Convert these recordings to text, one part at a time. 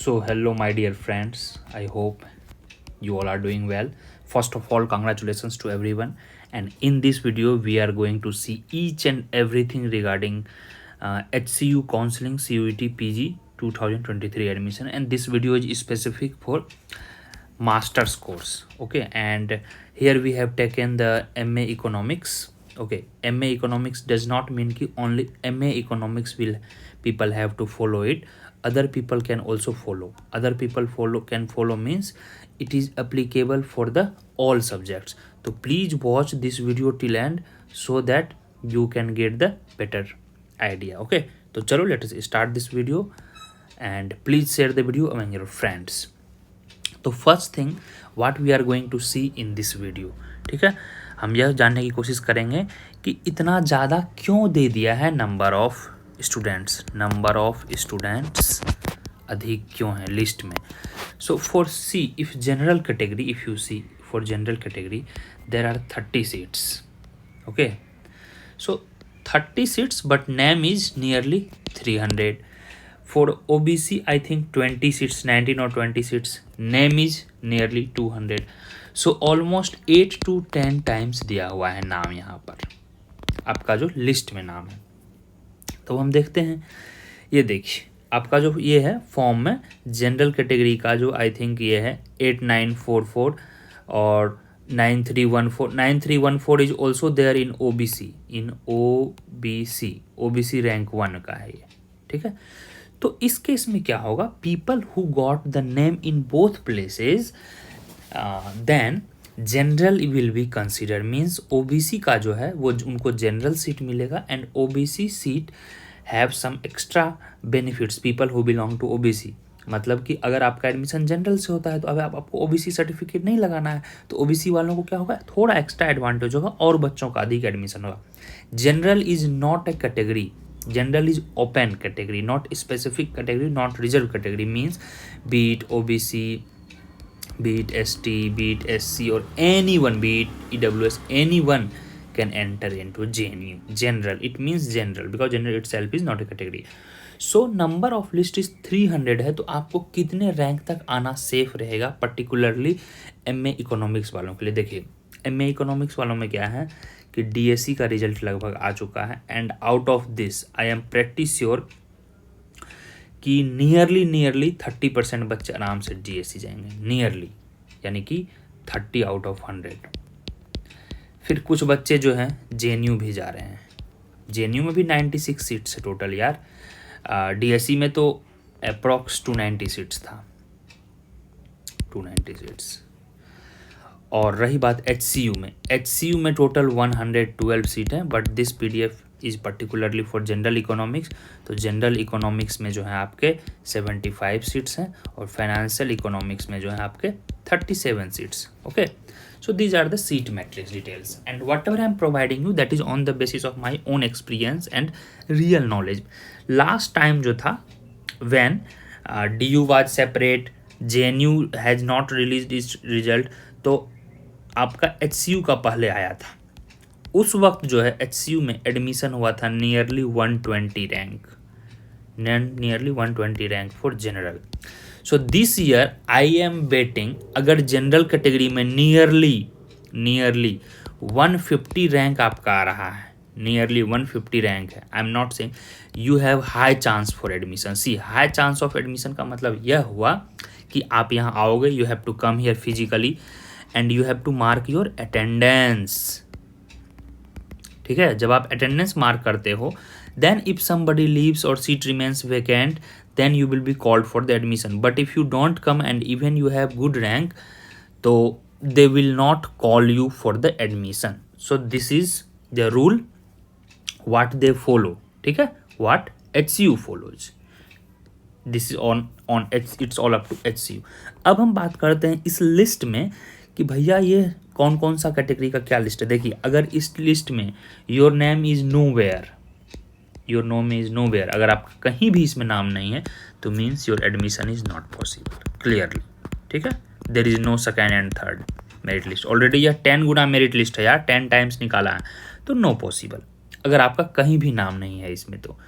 So, hello, my dear friends. I hope you all are doing well. First of all, congratulations to everyone. And in this video, we are going to see each and everything regarding HCU counseling CUET PG 2023 admission. And this video is specific for master's course. Okay, and here we have taken the MA Economics. Okay, MA Economics does not mean कि only MA Economics will people have to follow it. Other people can also follow. Other people can follow means it is applicable for the all subjects. So please watch this video till end so that you can get the better idea. Okay, तो चलो let us start this video and please share the video among your friends. तो first thing what we are going to see in this video, ठीक है, हम यह जानने की कोशिश करेंगे कि इतना ज़्यादा क्यों दे दिया है नंबर ऑफ स्टूडेंट्स अधिक क्यों है लिस्ट में. So for see if general category, if you see for general category there are 30 seats. Okay, so 30 seats but name is nearly 300. For OBC, I think 20 seats, 19 or 20 seats. Name is nearly 200. So almost 8 to 10 times दिया हुआ है नाम यहाँ पर, आपका जो list में नाम है. तो हम देखते हैं, ये देखिए आपका जो ये है फॉर्म में जनरल कैटेगरी का जो आई थिंक ये है 8944 और 9314 is also there in OBC rank 1 का है ये, ठीक है. तो इस केस में क्या होगा, people who got the name in both places then general will be consider. Means OBC का जो है वो उनको जनरल सीट मिलेगा and OBC seat have some extra benefits people who belong to OBC. मतलब कि अगर आपका एडमिशन जनरल से होता है तो अगर आपको ओबीसी सर्टिफिकेट नहीं लगाना है तो ओबीसी वालों को क्या होगा, थोड़ा एक्स्ट्रा एडवांटेज होगा और बच्चों का अधिक एडमिशन होगा. General is not A category. General is open category, not specific category, not reserved category. Means be it OBC, be it ST, be it SC or anyone, be it EWS, anyone can enter into JNU. General, it means general because general itself is not a category. So number of list is 300 है. तो आपको कितने rank तक आना safe रहेगा, particularly MA economics वालों के लिए. देखिए MA इकोनॉमिक्स वालों में क्या है कि DSE का रिजल्ट लगभग आ चुका है and out of this I am pretty sure कि नियरली 30% बच्चे आराम से DSE जाएंगे. नियरली यानी कि 30 आउट ऑफ 100. फिर कुछ बच्चे जो हैं JNU भी जा रहे हैं. JNU में भी 96 सीट्स है टोटल यार. DSE में तो अप्रॉक्स 290 सीट्स था, 290 सीट्स. और रही बात HCU में टोटल 112 सीट है but this PDF is particularly for general economics. तो जनरल इकोनॉमिक्स में जो है आपके 75 सीट्स हैं और फाइनेंशियल इकोनॉमिक्स में जो है आपके 37 seats. Okay, so these are the seat matrix details and whatever I am providing you that is on the basis of my own experience and real knowledge. Last time जो था when DU was separate, JNU has not release its result, तो आपका HCU का पहले आया था. उस वक्त जो है HCU में एडमिशन हुआ था nearly 120 rank for general. So this year I am betting अगर जनरल कैटेगरी में नियरली 150 रैंक आपका आ रहा है, नियरली 150 रैंक है, I am not saying you have high chance for admission. See high chance of admission का मतलब यह हुआ कि आप यहाँ आओगे, you have to come here physically and you have to mark your attendance. ठीक है, जब आप अटेंडेंस मार्क करते हो देन इफ समबडी लीव्स और seat remains vacant then you will be called for the admission. But if you don't come and even you have good rank तो they will not call you for the admission. So this is the rule what they follow. ठीक है, व्हाट HCU follows. This is on it's all up to HCU. अब हम बात करते हैं इस लिस्ट में कि भैया ये कौन कौन सा कैटेगरी का क्या लिस्ट है. देखिए अगर इस लिस्ट में योर नेम इज़ नोवेयर, अगर आपका कहीं भी इसमें नाम नहीं है तो means your admission is not possible clearly. ठीक है, there is no second and third merit list. Already यह 10 गुना मेरिट लिस्ट है यार, 10 टाइम्स निकाला है तो नो पॉसिबल अगर आपका कहीं भी नाम नहीं है इसमें. तो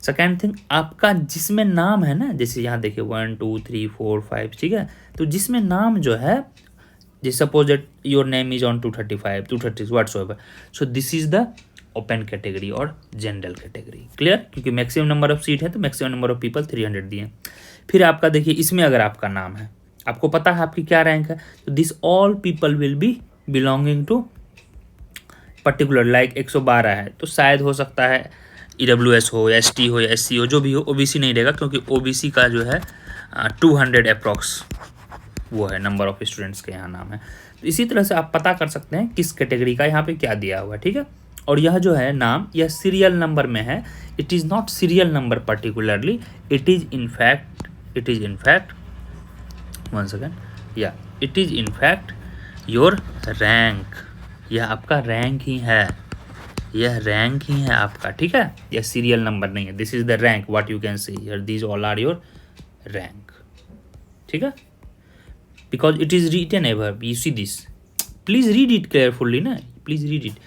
सेकेंड थिंग, आपका जिसमें नाम है ना, जैसे यहाँ देखिए 1 2 3 4 5, ठीक है, तो जिसमें नाम जो है, जैसे suppose that your name is on 235 230 whatsoever, so this is the open category और जनरल कैटेगरी। क्लियर? क्योंकि मैक्सिमम नंबर ऑफ सीट है तो मैक्सिमम नंबर ऑफ पीपल 300 दिए। फिर आपका देखिए इसमें अगर आपका नाम है, आपको पता है आपकी क्या रैंक है, तो this all people will be belonging to particular, like 112 है तो शायद हो सकता है EWS हो या ST हो या SC हो, जो भी हो, OBC नहीं रहेगा क्योंकि OBC का जो है 200 अप्रॉक्स वो है नंबर ऑफ स्टूडेंट्स के यहाँ नाम है। तो इसी तरह से आप पता कर सकते हैं किस कैटेगरी का यहाँ पे क्या दिया हुआ है, ठीक है। और यह जो है नाम, यह सीरियल नंबर में है, it is not serial number particularly, it is in fact one second, या it is in fact your rank, यह आपका रैंक ही है, यह रैंक ही है आपका, ठीक है। यह सीरियल नंबर नहीं है, this is the rank, what you can see here, these all are your rank, ठीक है। Because it is written ever, you see this, please read it carefully ना, please read it.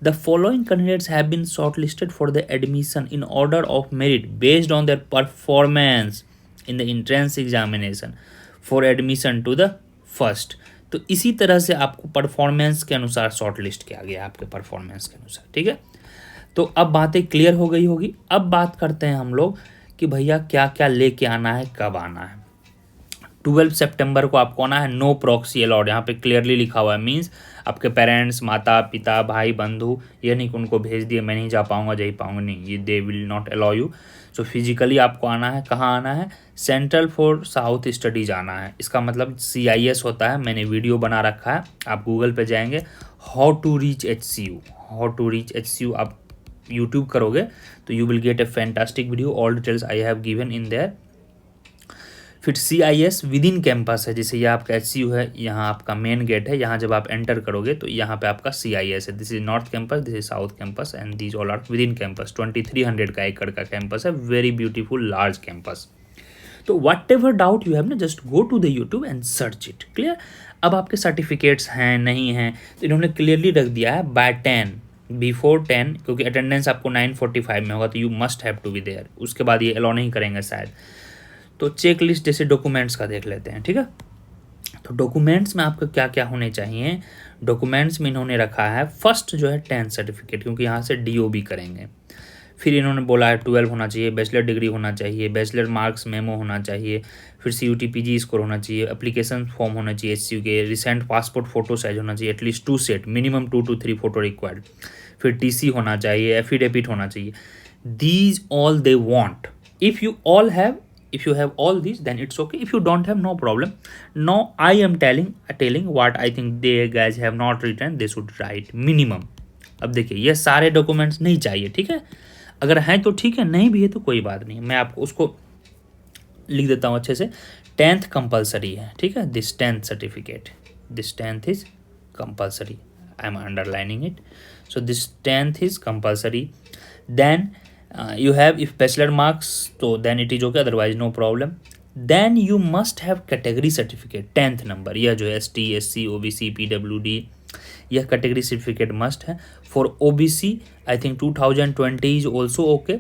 The following candidates have been shortlisted for the admission in order of merit based on their performance in the entrance examination for admission to the first। तो इसी तरह से आपको performance के अनुसार short list किया गया, आपके परफॉर्मेंस के अनुसार, ठीक है। तो अब बातें क्लियर हो गई होगी। अब बात करते हैं हम लोग कि भैया क्या क्या लेके आना है, कब आना है। 12 सितंबर को आपको आना है, नो प्रॉक्सी अलाउड, यहाँ पे क्लियरली लिखा हुआ है, मीन्स आपके पेरेंट्स, माता पिता, भाई बंधु, ये नहीं कि उनको भेज दिए मैं नहीं जा पाऊंगा, जा ही पाऊंगा, नहीं, ये दे will not allow you. So physically आपको आना है, कहाँ आना है, सेंट्रल फॉर साउथ स्टडीज आना है। इसका मतलब CIS होता है, मैंने वीडियो बना रखा है, आप गूगल पे जाएंगे, हाउ टू रीच HCU आप यूट्यूब करोगे तो you will gate A fantastic video, all details I have given in their. फिर CIS विद इन कैंपस है, जैसे ये आपका HCU है, यहाँ आपका मेन गेट है, यहाँ जब आप एंटर करोगे तो यहाँ पे आपका CIS है, this is north campus, this is south campus and these all are within campus. 2300 का एकड़ का कैंपस है, वेरी ब्यूटीफुल लार्ज कैंपस। तो whatever doubt you have ना, just go to the YouTube and search it. Clear? अब आपके certificates हैं नहीं हैं, तो इन्होंने क्लियरली रख दिया है बाय 10 बिफोर 10, क्योंकि अटेंडेंस आपको 9:45 में होगा तो you must have to be there, उसके बाद ये अलाउ नहीं करेंगे शायद। तो चेक लिस्ट जैसे डॉक्यूमेंट्स का देख लेते हैं, ठीक है। तो डॉक्यूमेंट्स में आपका क्या क्या होने चाहिए, डॉक्यूमेंट्स में इन्होंने रखा है फर्स्ट जो है 10th सर्टिफिकेट, क्योंकि यहाँ से DOB करेंगे। फिर इन्होंने बोला है 12 होना चाहिए, बैचलर डिग्री होना चाहिए, बैचलर मार्क्स मेमो होना चाहिए, फिर CUT PG स्कोर होना चाहिए, एप्लीकेशन फॉर्म होना चाहिए HCU के, रिसेंट पासपोर्ट फोटो साइज होना चाहिए, at least 2 set, minimum 2 to 3 photo required, फिर TC होना चाहिए, एफिडेविट होना चाहिए। These all they want, if you have all these then it's okay, if you don't have no problem। now I am telling what I think they guys have not written, they should write minimum। अब देखिए ये सारे documents नहीं चाहिए, ठीक है, अगर हैं तो ठीक है, नहीं भी है तो कोई बात नहीं, मैं आपको उसको लिख देता हूँ अच्छे से। 10th कंपलसरी है, ठीक है, this 10th certificate, this 10th is compulsory, I am underlining it, so this 10th is compulsory. Then you have if bachelor marks, so then it is okay, otherwise no problem। then you must have category certificate 10th number, यह जो है ST SC OBC PWD, यह category certificate must है। for OBC I think 2020 is also okay,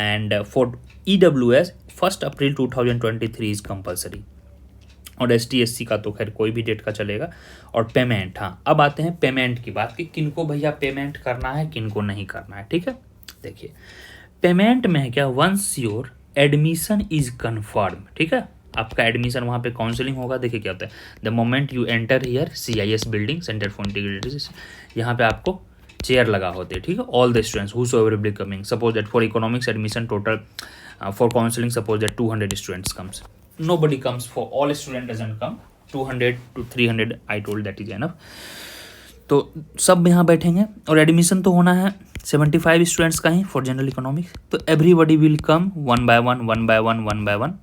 and for EWS 1st April 2023 is compulsory, और ST SC का तो खैर कोई भी डेट का चलेगा। और पेमेंट, हाँ अब आते हैं पेमेंट की बात कि किनको भैया पेमेंट करना है किनको नहीं करना है, ठीक है। देखिए पेमेंट में है क्या, once your admission is confirm, ठीक है, आपका एडमिशन वहाँ पे काउंसलिंग होगा। देखिए क्या होता है, the moment you enter here CIS building centre for integrated, यहाँ पे आपको चेयर लगा होते हैं, ठीक है, all the students हुसोएवर will be coming, suppose that for economics admission total for counselling suppose that 200 students comes, nobody comes, for all student doesn't come, 200 to 300 I told that is enough। तो सब यहाँ बैठेंगे और admission तो होना है 75 students का ही फॉर जनरल इकोनॉमिक्स, तो everybody will come one by one.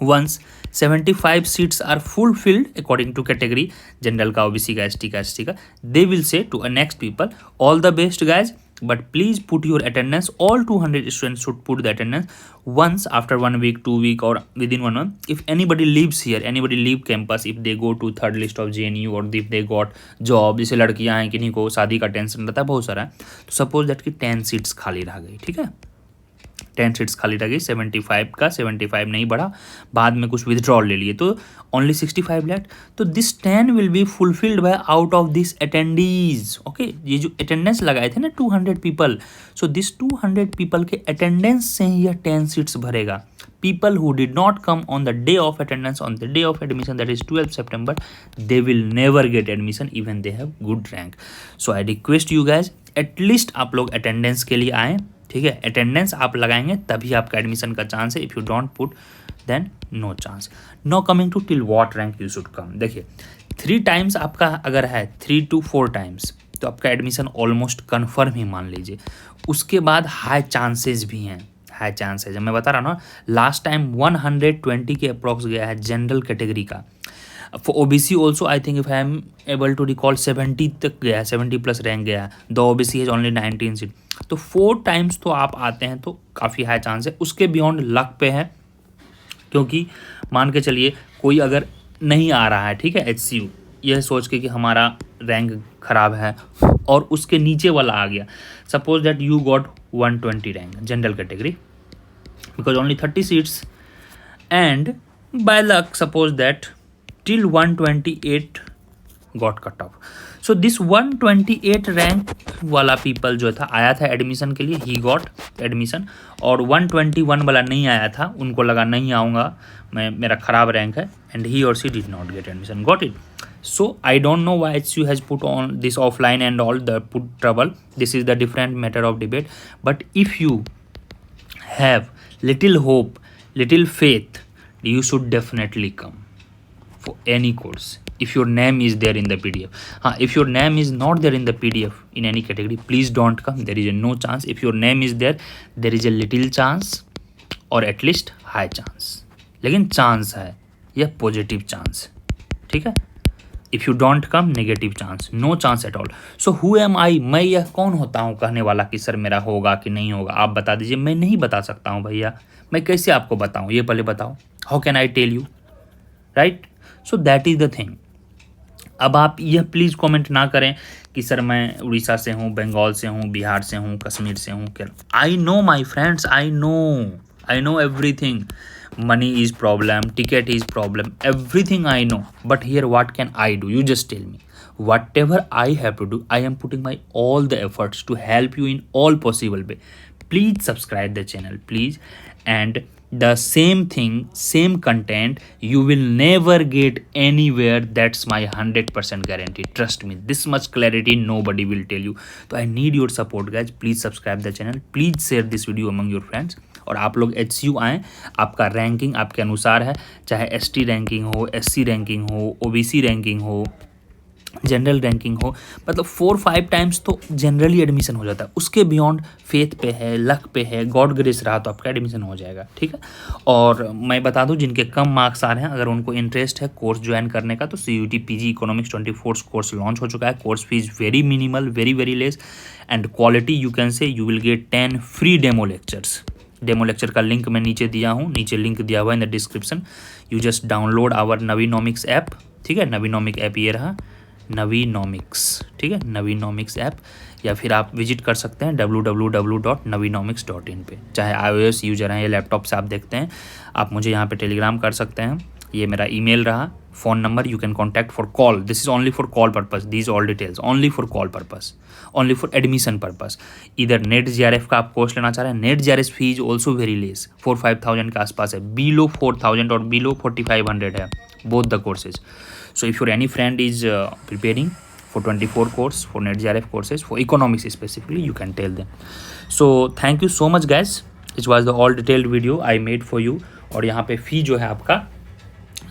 Once 75 seats are fulfilled according to category, general का, OBC का, ST का, they will say to next people all the best guys, but please put your attendance, all 200 students should put the attendance once after 1 week 2 week or within 1 month। if anybody leaves here, anybody leave campus, if they go to 3rd list of JNU or if they got job, जैसे लड़कियां हैं किन्हीं को शादी का tension रहता है बहुत सारा, तो सपोज दैट कि 10 सीट्स खाली रह गई, ठीक है, 10 सीट्स खाली रह गई, 75 का 75 नहीं बढ़ा, बाद में कुछ विथड्रॉल ले लिए तो ओनली 65 लेफ्ट। तो this 10 will be fulfilled by out of this attendees. Okay, ये जो अटेंडेंस लगाए थे ना 200 पीपल, सो दिस 200 पीपल के अटेंडेंस से ही यह 10 सीट्स भरेगा। People who did not come on the day of attendance, on the day of admission, that is 12 September, they will never get admission even they have good rank. So I request you guys, at least आप लोग attendance के लिए आएँ, ठीक है। Attendance आप लगाएंगे तभी आपका एडमिशन का चांस है। If you don't put then no chance. No coming to till what rank you should come. देखिए 3 टाइम्स आपका अगर है, 3 to 4 टाइम्स, तो आपका एडमिशन ऑलमोस्ट कन्फर्म ही मान लीजिए। उसके बाद हाई चांसेस भी हैं, हाई चांसेस। मैं बता रहा हूँ ना, लास्ट टाइम 120 के अप्रॉक्स गया है जनरल कैटेगरी का। For OBC also I think if I am able to recall 70 तक गया है, 70 प्लस रैंक गया है। The OBC has only 19 seat. तो 4 टाइम्स तो आप आते हैं तो काफ़ी हाई चांस है। उसके बियॉन्ड लक पे है, क्योंकि मान के चलिए कोई अगर नहीं आ रहा है, ठीक है, HCU, यह सोच के कि हमारा रैंक ख़राब है, और उसके नीचे वाला आ गया, suppose that you got 120 rank general category because only 30 seats, and by luck suppose that till 128 got cut off. So this 128 rank वाला पीपल जो था आया था एडमिशन के लिए, ही गॉट एडमिशन, और 121 वाला नहीं आया था, उनको लगा नहीं आऊँगा मैं, मेरा ख़राब रैंक है, एंड ही और she did not get admission, got it. So I don't know why HCU has put on this offline and all the put trouble. This is the different matter of debate. But if you have little hope, little faith, you should definitely come for any course. If your name is there in the PDF. If your name is not there in the PDF in any category, please don't come. There is a no chance. If your name is there, there is a little chance or at least high chance. लेकिन chance है, यह positive chance, ठीक है। If you don't come, negative chance, no chance at all. So who am I, मैं यह कौन होता हूँ कहने वाला कि सर मेरा होगा कि नहीं होगा, आप बता दीजिए। मैं नहीं बता सकता हूँ भैया, मैं कैसे आपको बताऊँ, ये पहले बताओ। How can I tell you, right. So that is the thing. अब आप यह प्लीज़ कमेंट ना करें कि सर मैं उड़ीसा से हूँ, बंगाल से हूँ, बिहार से हूँ, कश्मीर से हूँ। I know my friends, I know everything. Money is problem, ticket is problem, everything I know. But here what can I do? You just tell me. Whatever I have to do, I am putting my all the efforts to help you in all possible way. Please subscribe the channel, please. And the same thing, same content, you will never get anywhere. That's my 100% guarantee. Trust me, this much clarity nobody will tell you. So I need your support guys. Please subscribe the channel. Please share this video among your friends. और आप लोग HCU आएँ, आपका ranking आपके अनुसार है, चाहे ST ranking हो, SC रैंकिंग हो, OBC रैंकिंग हो, जनरल रैंकिंग हो, मतलब 4-5 टाइम्स तो जनरली एडमिशन हो जाता है। उसके बियॉन्ड फेथ पे है, लक पे है, गॉड ग्रेस रहा तो आपका एडमिशन हो जाएगा, ठीक है। और मैं बता दूं जिनके कम मार्क्स आ रहे हैं, अगर उनको इंटरेस्ट है कोर्स ज्वाइन करने का, तो CUET PG economics 24 course launch हो चुका है। Course fees very minimal, very less, and quality you can say you will get 10 free demo lectures. Demo lecture का लिंक मैं नीचे दिया हूँ, नीचे लिंक दिया हुआ है in the description. You just download our Naveenomics app, ठीक है। नवीनोमिक ऐप ये रहा, नवीनोमिक्स, ठीक है, नवीनोमिक्स ऐप। या फिर आप विजिट कर सकते हैं www.navinomics.in पे। चाहे iOS यूजर हैं या लैपटॉप से आप देखते हैं, आप मुझे यहाँ पे टेलीग्राम कर सकते हैं। ये मेरा ईमेल रहा, phone number you can contact for call. This is only for call purpose, these all details only for call purpose, only for admission purpose. इधर नेट GRF का आप कोर्स लेना चाह रहे हैं, net GRF fees also very less, 4-5,000 के आसपास है, बिलो 4,000 और बिलो 4,500 है, both the courses. So if your any friend is preparing for 24 course for net GRF courses for economics specifically, you can tell them. So thank you so much guys. This was the all detailed video I made for you. और यहाँ पे फ़ी जो है आपका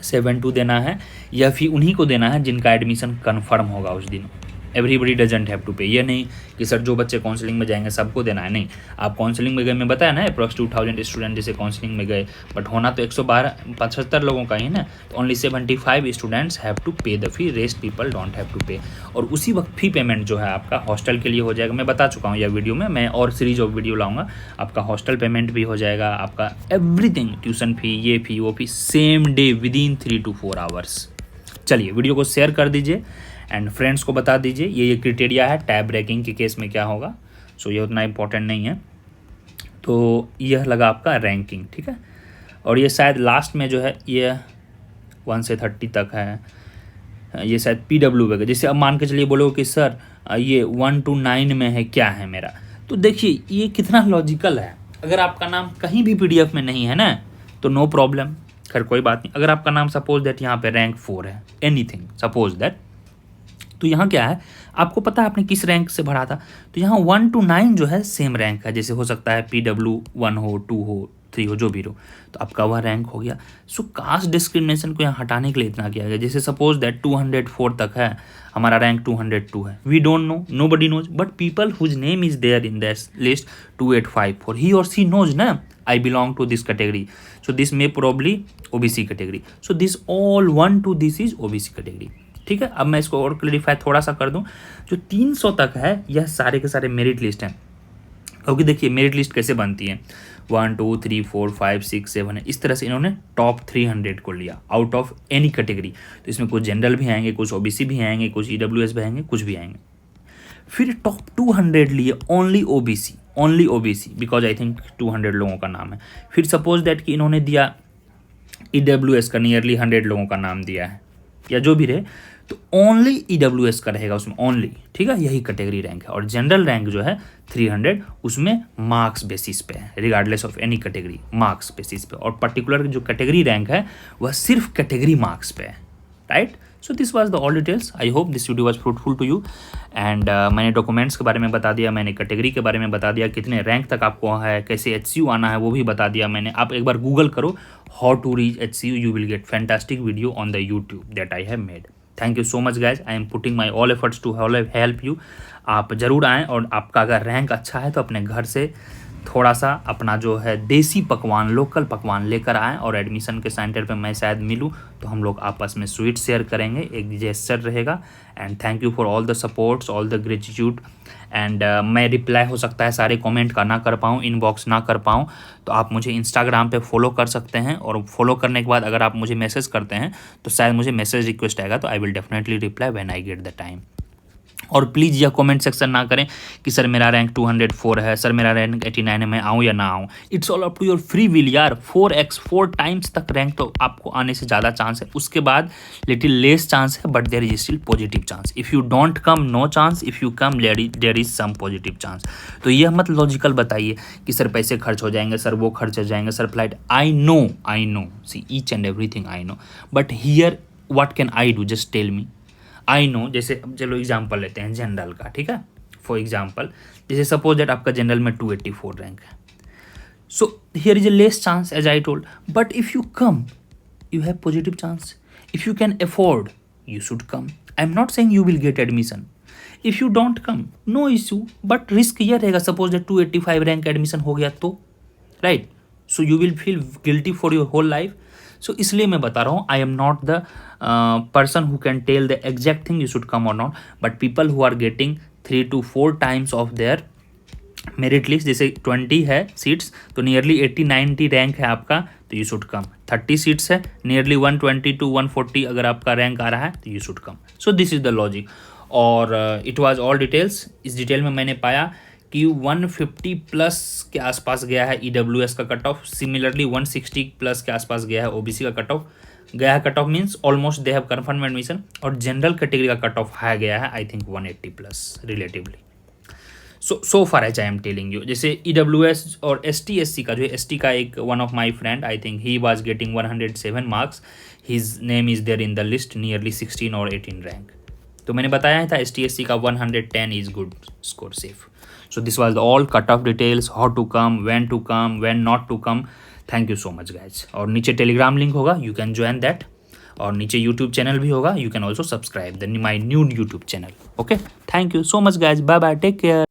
7,2 देना है। यह फ़ी उन्हीं को देना है जिनका एडमिशन कन्फर्म होगा उस दिन। एवरीबडी डजेंट हैव टू पे। ये नहीं कि सर जो बच्चे काउंसलिंग में जाएंगे सबको देना है, नहीं। आप काउंसलिंग में गए, मैं बताया ना अप्रॉक्स 2,000 स्टूडेंट जैसे काउंसलिंग में गए, बट होना तो 175 लोगों का ही ना, तो only 75 students have to pay the fee, rest people don't have to pay. और उसी वक्त फ़ी पेमेंट जो है आपका हॉस्टल के लिए हो जाएगा। मैं बता चुका हूँ यह वीडियो में, मैं और सीरीज ऑफ वीडियो लाऊंगा। आपका हॉस्टल पेमेंट भी हो जाएगा, आपका एवरीथिंग, ट्यूशन फ़ी, ये फ़ी वो fee, same day within 3 to 4 hours. चलिए वीडियो को शेयर कर दीजिए एंड फ्रेंड्स को बता दीजिए ये क्राइटेरिया है टैब रैंकिंग के केस में क्या होगा। सो ये उतना इंपॉर्टेंट नहीं है, तो यह लगा आपका रैंकिंग, ठीक है। और ये शायद लास्ट में जो है ये 1 से 30 तक है, ये शायद PW वगैरह। जैसे अब मान के चलिए बोलोगे कि सर ये 1 to 9 में है, क्या है मेरा, तो देखिए ये कितना लॉजिकल है। अगर आपका नाम कहीं भी PDF में नहीं है ना तो नो प्रॉब्लम, खैर कोई बात नहीं। अगर आपका नाम सपोज दैट यहाँ पे रैंक 4 है, एनीथिंग सपोज दैट, तो यहाँ क्या है आपको पता है आपने किस रैंक से भरा था, तो यहाँ 1 to 9 जो है सेम रैंक है। जैसे हो सकता है PW 1 हो, 2 हो, 3 हो, जो भी हो, तो आपका वह रैंक हो गया। सो कास्ट डिस्क्रिमिनेशन को यहाँ हटाने के लिए इतना किया गया। जैसे सपोज दैट 204 तक है, हमारा रैंक 202 है, we don't know, nobody knows, but people whose name is there in that list 2854, he और सी नोज ना I belong to this category, so this may probably OBC category, so this all 1 to this is OBC category, ठीक है। अब मैं इसको और clarify थोड़ा सा कर दूं, जो 300 तक है यह सारे के सारे मेरिट लिस्ट हैं। क्योंकि देखिए मेरिट लिस्ट कैसे बनती है, 1 2 3 4 5 6 7 है, इस तरह से इन्होंने टॉप 300 को लिया आउट ऑफ एनी कैटेगरी। तो इसमें कुछ जनरल भी आएंगे, कुछ OBC भी आएंगे, कुछ EWS भी आएंगे, कुछ भी आएंगे। फिर टॉप 200 लिए only OBC because I think 200 लोगों का नाम है। फिर सपोज दैट कि इन्होंने दिया EWS का नियरली 100 लोगों का नाम दिया है, या जो भी रहे, तो ओनली EWS का रहेगा उसमें ओनली, ठीक है। यही कैटेगरी रैंक है। और जनरल रैंक जो है 300, उसमें मार्क्स बेसिस पे है, regardless of any category, marks basis पे। और पर्टिकुलर जो कैटेगरी रैंक है वह सिर्फ कैटेगरी मार्क्स पे है, right. So this was the all details. I hope this video was fruitful to you. And मैंने डॉक्यूमेंट्स के बारे में बता दिया, मैंने कैटेगरी के बारे में बता दिया, कितने रैंक तक आपको है, कैसे HCU आना है वो भी बता दिया मैंने। आप एक बार गूगल करो how to reach HCU, you will get fantastic video on the YouTube that I have made. Thank you so much guys, I am putting my all efforts to help you. आप ज़रूर आएँ, और आपका अगर rank अच्छा है तो अपने घर से थोड़ा सा अपना जो है देसी पकवान, लोकल पकवान लेकर आएँ, और एडमिशन के सेंटर पे मैं शायद मिलूँ तो हम लोग आपस में स्वीट शेयर करेंगे, एक जेस्चर रहेगा। And thank you for all the supports, all the gratitude. And मैं रिप्लाई हो सकता है सारे कमेंट का ना कर पाऊँ, इनबॉक्स ना कर पाऊँ, तो आप मुझे इंस्टाग्राम पे फॉलो कर सकते हैं। और फॉलो करने के बाद अगर आप मुझे मैसेज करते हैं तो शायद मुझे मैसेज रिक्वेस्ट आएगा, तो I will definitely reply when I get the time. और प्लीज़ यह कमेंट सेक्शन ना करें कि सर मेरा रैंक 204 है, सर मेरा रैंक 89 है, मैं आऊँ या ना आऊँ। It's all up to your free will यार। 4 टाइम्स तक रैंक तो आपको आने से ज़्यादा चांस है, उसके बाद लिटिल लेस चांस है, but there is still positive chance. If you don't come no chance, if you come there is some positive chance. तो यह मत लॉजिकल बताइए कि सर पैसे खर्च हो जाएंगे, सर वो खर्च हो जाएंगे, sir flight. I know see each and everything I know, but here what can I do, just tell me. I know, जैसे चलो एग्जाम्पल लेते हैं जनरल का, ठीक है। फॉर एग्जाम्पल जैसे सपोज दैट आपका जनरल में 284 रैंक है, so here is a less chance as I told, but if you come you have positive chance. If you can afford you should come. I am not saying you will get admission. If you don't come no issue, but risk यह रहेगा suppose that 285 rank admission हो गया तो, right. So you will feel guilty for your whole life. So इसलिए मैं बता रहा हूँ, I am not the person who can tell the exact thing you should come or not, but people who are getting 3 to 4 times of their merit list, जैसे 20 है seats तो nearly 80-90 rank है आपका, तो यू शुड कम। 30 सीट्स है, nearly 120 to 140 अगर आपका rank आ रहा है तो you should come. So this is the logic. और इट वाज ऑल डिटेल्स। इस डिटेल में मैंने पाया कि 150 प्लस के आसपास गया है EWS का कट ऑफ, सिमिलरली 160 प्लस के आसपास गया है OBC का कट ऑफ। गया है cut off means almost they have confirm admission. और जनरल कैटेगरी का कट ऑफ हाई गया है I think 180 plus relatively. So far as I am telling you, जैसे EWS और ST/SC का, जो ST का एक one of my friend, I think he was getting 107 marks, his name is there in the list, nearly 16 और 18 rank. तो मैंने बताया था ST/SC का 110 is good score, safe. So this was all cut off details, how to come, when not to come. Thank you so much guys. और नीचे Telegram link होगा, you can join that. और नीचे यूट्यूब चैनल भी होगा, you can also subscribe the my new YouTube channel. Okay, thank you so much guys, bye bye, take care.